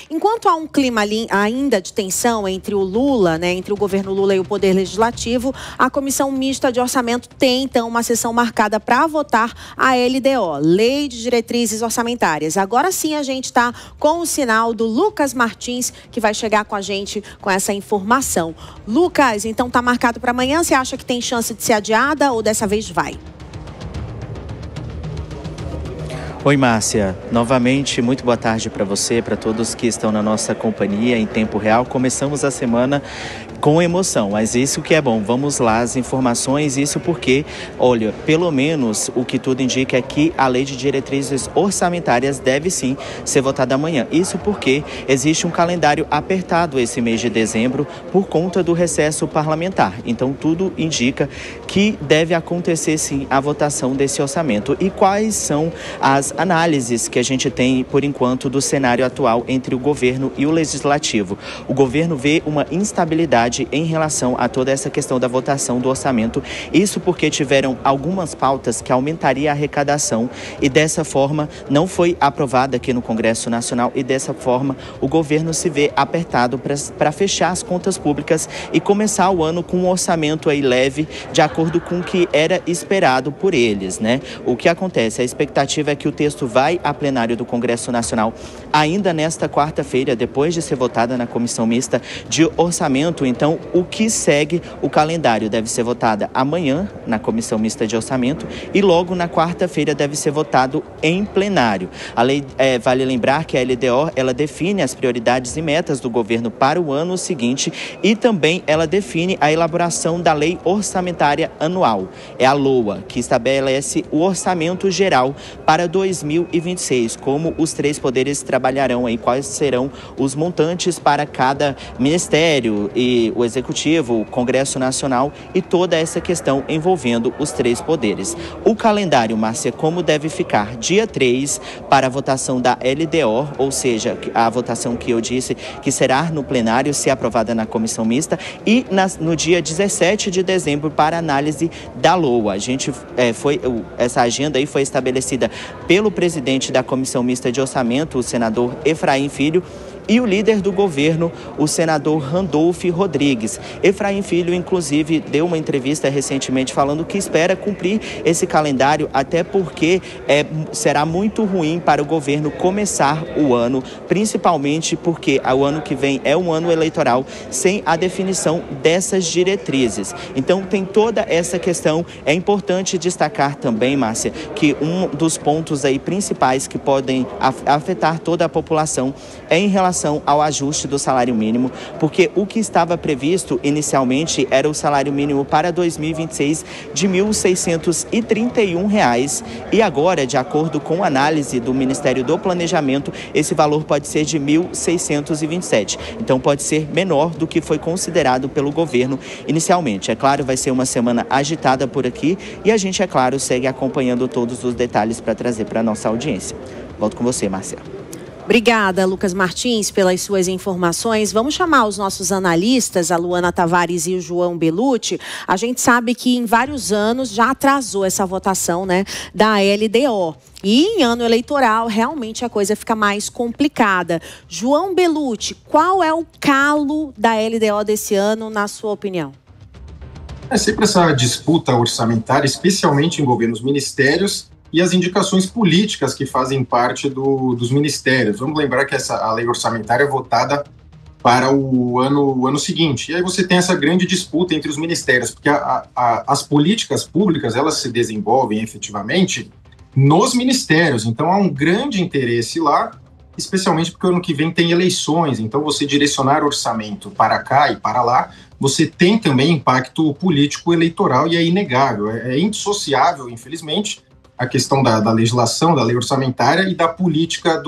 Enquanto há um clima ainda de tensão entre o Lula, entre o governo Lula e o Poder Legislativo, a Comissão Mista de Orçamento tem, então, uma sessão marcada para votar a LDO, Lei de Diretrizes Orçamentárias. Agora sim a gente está com o sinal do Lucas Martins, que vai chegar com a gente com essa informação. Lucas, então está marcado para amanhã. Você acha que tem chance de ser adiada ou dessa vez vai? Oi, Márcia. Novamente, muito boa tarde para você, para todos que estão na nossa companhia em tempo real. Começamos a semana com emoção, mas isso que é bom. Vamos lá, as informações, isso porque, olha, pelo menos o que tudo indica é que a Lei de Diretrizes Orçamentárias deve sim ser votada amanhã. Isso porque existe um calendário apertado esse mês de dezembro por conta do recesso parlamentar. Então, tudo indica que deve acontecer sim a votação desse orçamento. E quais são as análises que a gente tem, por enquanto, do cenário atual entre o governo e o legislativo? O governo vê uma instabilidade em relação a toda essa questão da votação do orçamento. Isso porque tiveram algumas pautas que aumentariam a arrecadação e dessa forma não foi aprovada aqui no Congresso Nacional e dessa forma o governo se vê apertado para fechar as contas públicas e começar o ano com um orçamento aí leve, de acordo com o que era esperado por eles, né? O que acontece? A expectativa é que o texto vai a plenário do Congresso Nacional ainda nesta quarta-feira, depois de ser votada na Comissão Mista de Orçamento. Então, o que segue o calendário deve ser votada amanhã na Comissão Mista de Orçamento e logo na quarta-feira deve ser votado em plenário. A lei, vale lembrar que a LDO, ela define as prioridades e metas do governo para o ano seguinte e também ela define a elaboração da Lei Orçamentária Anual. É a LOA, que estabelece o orçamento geral para 2026, como os três poderes trabalharão aí, quais serão os montantes para cada ministério e o Executivo, o Congresso Nacional e toda essa questão envolvendo os três poderes. O calendário, Márcia, como deve ficar? Dia 3 para a votação da LDO, ou seja, a votação que eu disse que será no plenário, se aprovada na Comissão Mista, e no dia 17 de dezembro para análise da LOA. Essa agenda aí foi estabelecida pelo presidente da Comissão Mista de Orçamento, o senador Efraim Filho, e o líder do governo, o senador Randolph Rodrigues. Efraim Filho, inclusive, deu uma entrevista recentemente falando que espera cumprir esse calendário, até porque será muito ruim para o governo começar o ano, principalmente porque o ano que vem é um ano eleitoral sem a definição dessas diretrizes. Então, tem toda essa questão. É importante destacar também, Márcia, que um dos pontos aí principais que podem afetar toda a população é em relação ao ajuste do salário mínimo, porque o que estava previsto inicialmente era o salário mínimo para 2026 de R$ 1.631 e agora, de acordo com a análise do Ministério do Planejamento, esse valor pode ser de R$ 1.627. Então pode ser menor do que foi considerado pelo governo inicialmente. É claro, vai ser uma semana agitada por aqui e a gente, é claro, segue acompanhando todos os detalhes para trazer para a nossa audiência. Volto com você, Márcia. Obrigada, Lucas Martins, pelas suas informações. Vamos chamar os nossos analistas, a Luana Tavares e o João Belucci. A gente sabe que em vários anos já atrasou essa votação, da LDO. E em ano eleitoral, realmente a coisa fica mais complicada. João Belucci, qual é o calo da LDO desse ano, na sua opinião? É sempre essa disputa orçamentária, especialmente envolvendo os ministérios e as indicações políticas que fazem parte dos ministérios. Vamos lembrar que a lei orçamentária é votada para o ano seguinte. E aí você tem essa grande disputa entre os ministérios, porque as políticas públicas, elas se desenvolvem efetivamente nos ministérios. Então há um grande interesse lá, especialmente porque o ano que vem tem eleições. Então você direcionar orçamento para cá e para lá, você tem também impacto político eleitoral e é inegável, é indissociável, infelizmente, a questão da legislação, da lei orçamentária e da política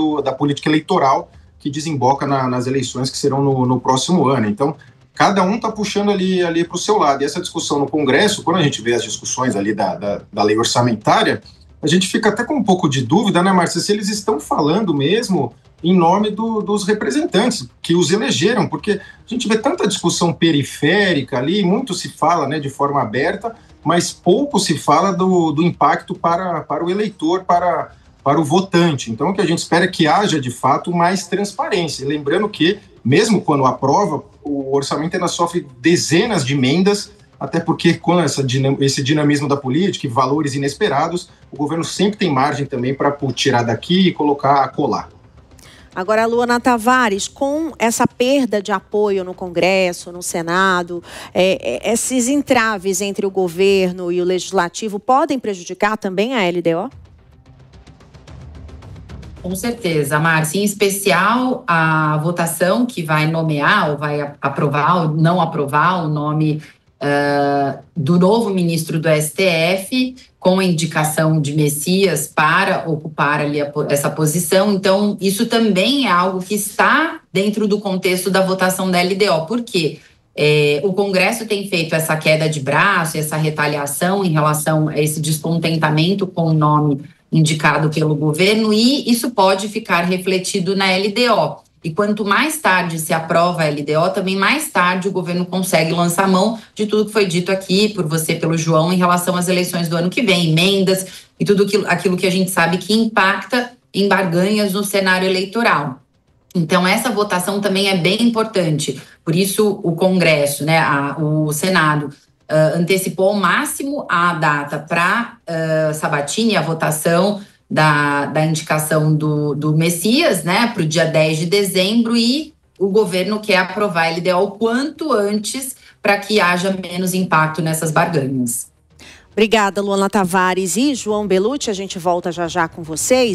eleitoral que desemboca nas eleições que serão no próximo ano. Então, cada um está puxando ali para o seu lado. E essa discussão no Congresso, quando a gente vê as discussões ali da lei orçamentária, a gente fica até com um pouco de dúvida, né, Márcia, se eles estão falando mesmo em nome dos representantes que os elegeram, porque a gente vê tanta discussão periférica ali, muito se fala, de forma aberta, mas pouco se fala do impacto para o eleitor, para para o votante. Então, o que a gente espera é que haja, de fato, mais transparência. E lembrando que, mesmo quando aprova, o orçamento ainda sofre dezenas de emendas, até porque com esse dinamismo da política e valores inesperados, o governo sempre tem margem também para tirar daqui e colocar, colar. Agora, Luana Tavares, com essa perda de apoio no Congresso, no Senado, esses entraves entre o governo e o Legislativo podem prejudicar também a LDO? Com certeza, Márcia. Em especial, a votação que vai nomear, ou vai aprovar ou não aprovar o nome do novo ministro do STF, com a indicação de Messias para ocupar ali essa posição. Então, isso também é algo que está dentro do contexto da votação da LDO. Por quê? O Congresso tem feito essa queda de braço, essa retaliação em relação a esse descontentamento com o nome indicado pelo governo, e isso pode ficar refletido na LDO. E quanto mais tarde se aprova a LDO, também mais tarde o governo consegue lançar mão de tudo que foi dito aqui por você, pelo João, em relação às eleições do ano que vem, emendas e tudo aquilo que a gente sabe que impacta em barganhas no cenário eleitoral. Então, essa votação também é bem importante. Por isso, o Congresso, o Senado, antecipou ao máximo a data para Sabatini, a votação da indicação do Messias, para o dia 10 de dezembro, e o governo quer aprovar a LDO o quanto antes para que haja menos impacto nessas barganhas. Obrigada, Luana Tavares e João Belucci. A gente volta já com vocês.